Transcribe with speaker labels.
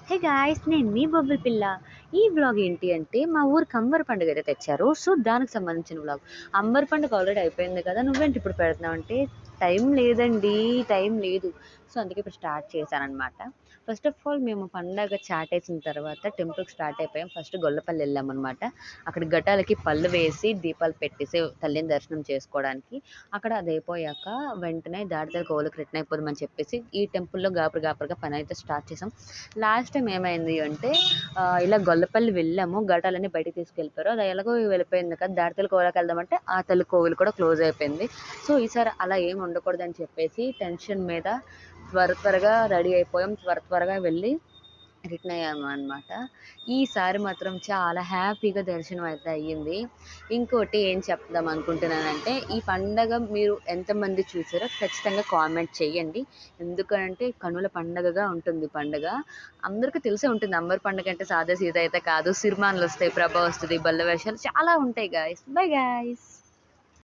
Speaker 1: Hey guys, నేను మీ బొబ్బుల పిల్ల. ఈ వ్లాగ్ ఏంటి అంటే మా ఊరికి అంబర్ పండుగ అయితే తెచ్చారు. సో దానికి సంబంధించిన వ్లాగ్. అంబర్ పండుగ ఆల్రెడీ అయిపోయింది కదా, నువ్వేంటి ఇప్పుడు పెడుతున్నావు అంటే టైం లేదండి, టైం లేదు. సో అందుకే ఇప్పుడు స్టార్ట్ చేశానమాట. ఫస్ట్ ఆఫ్ ఆల్ మేము పండగ చాట్ వేసిన తర్వాత టెంపుల్కి స్టార్ట్ అయిపోయాం. ఫస్ట్ గొల్లపల్లి వెళ్ళామన్నమాట. అక్కడ ఘటాలకి పళ్ళు వేసి దీపాలు పెట్టేసి తల్లిని దర్శనం చేసుకోవడానికి. అక్కడ అది అయిపోయాక వెంటనే దాడితే గోవులకు రిటర్న్ అయిపోదామని చెప్పేసి ఈ టెంపుల్లో గాపురుగా పని అయితే స్టార్ట్ చేసాం. లాస్ట్ టైం ఏమైంది అంటే ఇలా గొల్లపల్లి వెళ్ళాము, ఘటాలన్నీ బయటికి తీసుకెళ్ళిపోయారు. అది ఎలాగో వెళ్ళిపోయింది కదా, దాడితల కోవలోకి వెళ్దామంటే ఆ తల్లి కోవిలు కూడా క్లోజ్ అయిపోయింది. సో ఈసారి అలా ఏం ఉండకూడదని చెప్పేసి టెన్షన్ మీద త్వరగా రెడీ అయిపోయాం, త్వరగా వెళ్ళి రిటర్న్ అయ్యాము అనమాట. ఈసారి మాత్రం చాలా హ్యాపీగా దర్శనం అయితే అయ్యింది. ఇంకోటి ఏం చెప్దాం అనుకుంటున్నానంటే, ఈ పండగ మీరు ఎంతమంది చూసారో ఖచ్చితంగా కామెంట్ చేయండి. ఎందుకంటే కనుల పండగగా ఉంటుంది పండగ. అందరికీ తెలిసే ఉంటుంది, అంబర్ పండగ అంటే సాదా సీదా అయితే కాదు. సిరిమానులు వస్తాయి, ప్రభ వస్తుంది, బల్ల వేషాలు చాలా ఉంటాయి గాయస్. By guys.